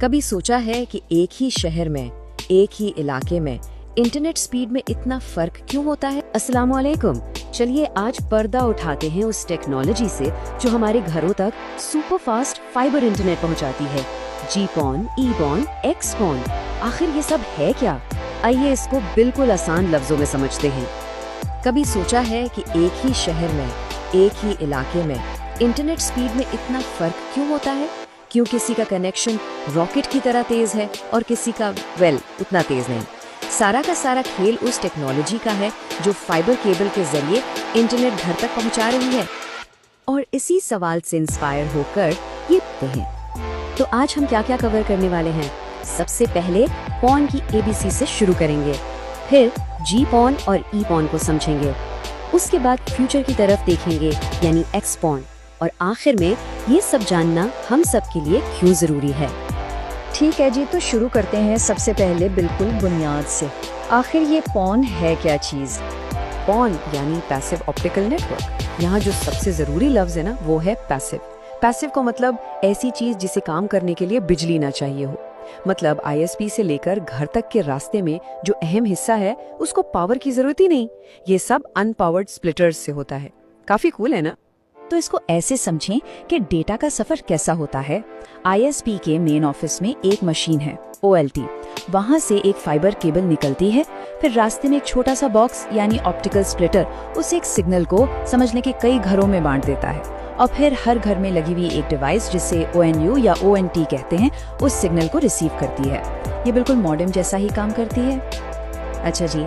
कभी सोचा है कि एक ही शहर में, एक ही इलाके में इंटरनेट स्पीड में इतना फर्क क्यों होता है? अस्सलाम वालेकुम। चलिए आज पर्दा उठाते हैं उस टेक्नोलॉजी से जो हमारे घरों तक सुपर फास्ट फाइबर इंटरनेट पहुंचाती है। जीपॉन, ईपॉन, एक्सपॉन, आखिर ये सब है क्या? आइए इसको बिल्कुल आसान लफ्जों में समझते हैं। कभी सोचा है कि एक ही शहर में, एक ही इलाके में इंटरनेट स्पीड में इतना फर्क क्यों होता है? क्यों किसी का कनेक्शन रॉकेट की तरह तेज है और किसी का उतना तेज नहीं। सारा का सारा खेल उस टेक्नोलॉजी का है जो फाइबर केबल के जरिए इंटरनेट घर तक पहुंचा रही है। और इसी सवाल से इंस्पायर होकर ये हैं। तो आज हम क्या क्या कवर करने वाले हैं? सबसे पहले पॉन की एबीसी से शुरू करेंगे, फिर जीपॉन और ईपॉन को समझेंगे, उसके बाद फ्यूचर की तरफ देखेंगे यानी एक्सपॉन, और आखिर में ये सब जानना हम सब के लिए क्यों जरूरी है। ठीक है जी, तो शुरू करते हैं सबसे पहले बिल्कुल बुनियाद से। आखिर ये पॉन है क्या चीज? पॉन यानी पैसिव ऑप्टिकल नेटवर्क। यहाँ जो सबसे जरूरी लफ्ज है ना वो है पैसिव। पैसिव का मतलब ऐसी चीज जिसे काम करने के लिए बिजली ना चाहिए हो। मतलब आईएसपी से लेकर घर तक के रास्ते में जो अहम हिस्सा है उसको पावर की जरूरत ही नहीं। ये सब अनपावर्ड स्प्लिटर्स से होता है। काफी कूल है ना? तो इसको ऐसे समझें कि डेटा का सफर कैसा होता है। आईएसपी के मेन ऑफिस में एक मशीन है OLT, वहाँ से एक फाइबर केबल निकलती है, फिर रास्ते में एक छोटा सा बॉक्स यानी ऑप्टिकल स्प्लिटर उस एक सिग्नल को समझने के कई घरों में बांट देता है, और फिर हर घर में लगी हुई एक डिवाइस जिसे ONU या ONT कहते हैं उस सिग्नल को रिसीव करती है। ये बिल्कुल मॉडेम जैसा ही काम करती है। अच्छा जी,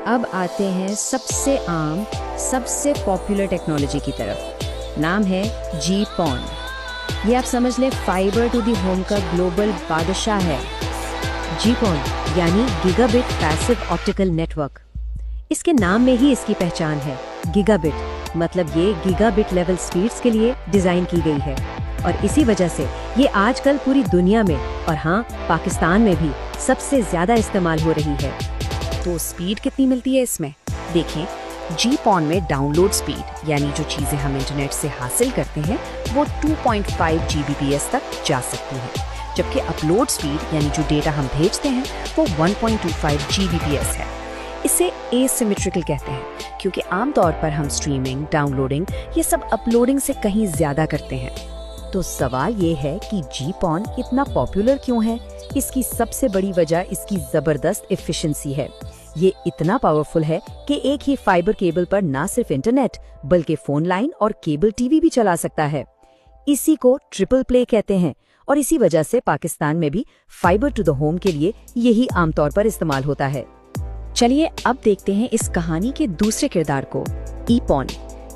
अब आते हैं सबसे आम, सबसे पॉपुलर टेक्नोलॉजी की तरफ। नाम है जीपॉन। ये आप समझ लें फाइबर टू द होम का ग्लोबल बादशाह है। जीपॉन यानी गीगाबिट पैसिव ऑप्टिकल नेटवर्क। इसके नाम में ही इसकी पहचान है। गीगाबिट मतलब ये गीगाबिट लेवल स्पीड्स के लिए डिजाइन की गई है, और इसी वजह से ये आजकल पूरी दुनिया में और हाँ पाकिस्तान में भी सबसे ज्यादा इस्तेमाल हो रही है। तो स्पीड कितनी मिलती है इसमें? देखें, जीपॉन में डाउनलोड स्पीड यानी जो चीजें हम इंटरनेट से हासिल करते हैं वो 2.5 Gbps तक जा सकती है, जबकि अपलोड स्पीड यानी जो डेटा हम भेजते हैं वो 1.25 Gbps है। इसे एसिमेट्रिकल कहते हैं क्योंकि आमतौर पर हम स्ट्रीमिंग, डाउनलोडिंग ये सब अपलोडिंग से कहीं ज्यादा करते हैं। तो सवाल ये है कि जीपॉन इतना पॉपुलर क्यों है? इसकी सबसे बड़ी वजह इसकी जबरदस्त एफिशिएंसी है। ये इतना पावरफुल है कि एक ही फाइबर केबल पर ना सिर्फ इंटरनेट बल्कि फोन लाइन और केबल टीवी भी चला सकता है। इसी को ट्रिपल प्ले कहते हैं, और इसी वजह से पाकिस्तान में भी फाइबर टू द होम के लिए यही आमतौर पर इस्तेमाल होता है। चलिए अब देखते हैं इस कहानी के दूसरे किरदार को, ईपॉन।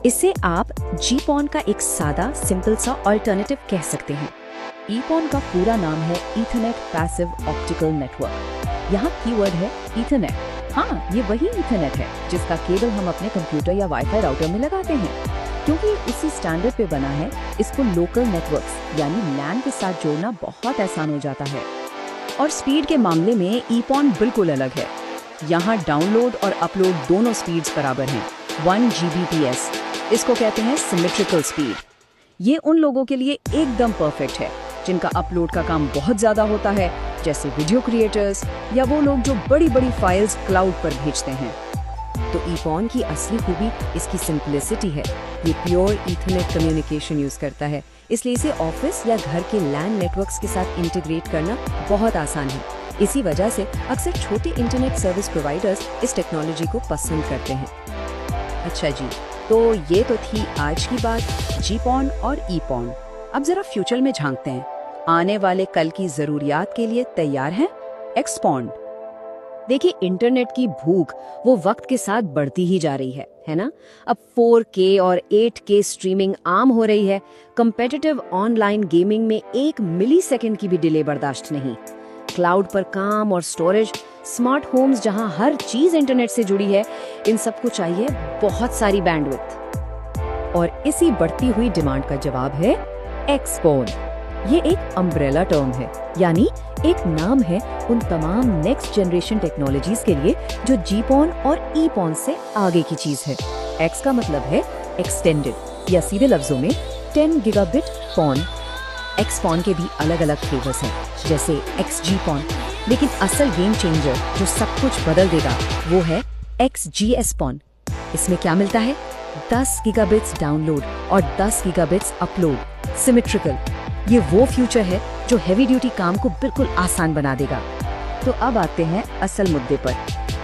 इसे आप जीपॉन का एक सादा सिंपल सा अल्टरनेटिव कह सकते हैं। ईपॉन का पूरा नाम है ईथरनेट पैसिव ऑप्टिकल नेटवर्क। यहाँ कीवर्ड है ईथरनेट। हाँ, ये वही ईथरनेट है जिसका केबल हम अपने कंप्यूटर या वाईफाई राउटर में लगाते हैं। क्योंकि उसी स्टैंडर्ड पे बना है, इसको लोकल नेटवर्क्स यानी LAN के साथ जोड़ना बहुत आसान हो जाता है। और स्पीड के मामले में ईपॉन बिल्कुल अलग है। यहाँ डाउनलोड और अपलोड दोनों स्पीड्स बराबर हैं, 1 Gbps। इसको कहते हैं सिमेट्रिकल स्पीड। ये उन लोगों के लिए एकदम परफेक्ट है जिनका अपलोड का काम बहुत ज्यादा होता है, जैसे वीडियो क्रिएटर्स या वो लोग जो बड़ी बड़ी फाइल्स क्लाउड पर भेजते हैं। तो ईपॉन की असली खूबी इसकी सिंपलिसिटी है। ये प्योर ईथरनेट कम्युनिकेशन यूज करता है, इसलिए इसे ऑफिस या घर के LAN नेटवर्क्स के साथ इंटीग्रेट करना बहुत आसान है। इसी वजह से अक्सर छोटे इंटरनेट सर्विस प्रोवाइडर्स इस टेक्नोलॉजी को पसंद करते हैं। अच्छा जी, तो ये तो थी आज की बात जीपॉन और ईपॉन। अब जरा फ्यूचर में झांकते हैं। आने वाले कल की जरूरियात के लिए तैयार हैं? एक्सपॉन। देखिए, इंटरनेट की भूख वो वक्त के साथ बढ़ती ही जा रही है ना? अब 4K और 8K स्ट्रीमिंग आम हो रही है। कंपेटिटिव ऑनलाइन गेमिंग में 1 मिलीसेकंड की भी डिले बर्दाश्त नहीं। क्लाउड पर काम और स्टोरेज, स्मार्ट होम्स जहां हर चीज इंटरनेट से जुड़ी है, इन सबको चाहिए बहुत सारी बैंडविड्थ। और इसी बढ़ती हुई डिमांड का जवाब है एक्सपॉन। ये एक अम्ब्रेला टर्म है, यानी एक नाम है उन तमाम नेक्स्ट जनरेशन टेक्नोलॉजीज के लिए जो जीपॉन और ईपॉन से आगे की चीज है। एक्स का मतलब है एक्सटेंडेड, या सीधे लफ्जों में 10 गिगाबिट पॉन। एक्सपॉन के भी अलग अलग फ्लेवर्स हैं, जैसे XG-PON, लेकिन असल गेम चेंजर जो सब कुछ बदल देगा वो है XGS-PON। इसमें क्या मिलता है? 10 गीगाबिट्स डाउनलोड और 10 गीगाबिट्स अपलोड, सिमेट्रिकल। ये वो फ्यूचर है जो हेवी ड्यूटी काम को बिल्कुल आसान बना देगा। तो अब आते हैं असल मुद्दे पर।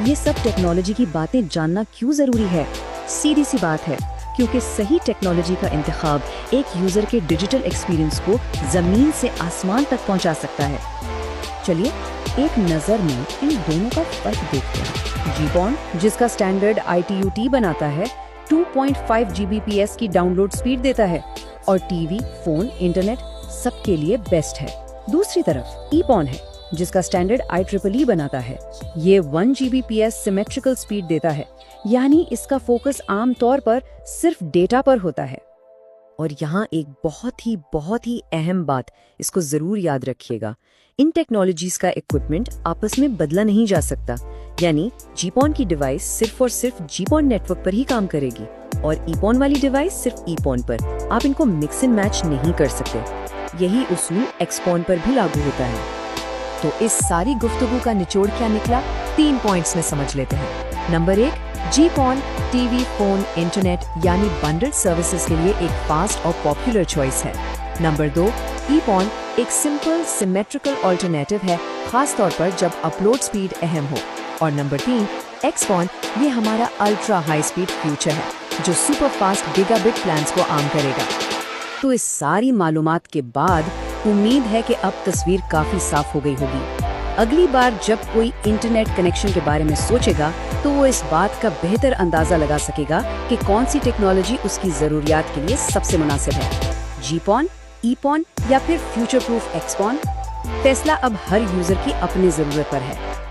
ये सब टेक्नोलॉजी की बातें जानना क्यों जरूरी है? सीधी सी बात है, क्योंकि सही टेक्नोलॉजी का इंतखाब एक यूजर के डिजिटल एक्सपीरियंस को जमीन से आसमान तक पहुंचा सकता है। चलिए एक नजर में इन दोनों का फर्क देखते हैं। GPON, जिसका स्टैंडर्ड ITU-T बनाता है, 2.5 Gbps की डाउनलोड स्पीड देता है और टीवी, फोन, इंटरनेट सबके लिए बेस्ट है। दूसरी तरफ EPON है, जिसका स्टैंडर्ड IEEE बनाता है। ये 1 Gbps सिमेट्रिकल स्पीड देता है, यानी इसका फोकस आमतौर पर सिर्फ डेटा पर होता है। और यहाँ एक बहुत ही अहम बात, इसको जरूर याद रखिएगा, इन टेक्नोलॉजीज का इक्विपमेंट आपस में बदला नहीं जा सकता। यानी GPON की डिवाइस सिर्फ और सिर्फ GPON नेटवर्क पर ही काम करेगी और EPON वाली डिवाइस सिर्फ EPON पर। आप इनको मिक्स एंड मैच नहीं कर सकते। यही उसूल XPON पर भी लागू होता है। तो इस सारी गुफ्तगू का निचोड़ क्या निकला? 3 पॉइंट्स में समझ लेते हैं। Number 1, GPON TV, phone, internet यानी बंडल्ड सर्विसेज के लिए एक फास्ट और पॉपुलर चॉइस है। नंबर 2, EPON एक सिंपल सिमेट्रिकल ऑल्टरनेटिव है, खास तौर पर जब अपलोड स्पीड अहम हो। और नंबर 3, XPON ये हमारा अल्ट्रा हाई स्पीड फ्यूचर है, जो सुपर फास्ट गीगाबिट प्लान्स को आम करेगा। तो इस सारी मालूमात के बाद उम्मीद है कि अब तस्वीर काफी साफ हो गई होगी। अगली बार जब कोई इंटरनेट कनेक्शन के बारे में सोचेगा तो वो इस बात का बेहतर अंदाजा लगा सकेगा कि कौन सी टेक्नोलॉजी उसकी जरूरियात के लिए सबसे मुनासिब है, GPON, EPON या फिर फ्यूचर प्रूफ XPON। फैसला अब हर यूजर की अपनी जरूरत पर है।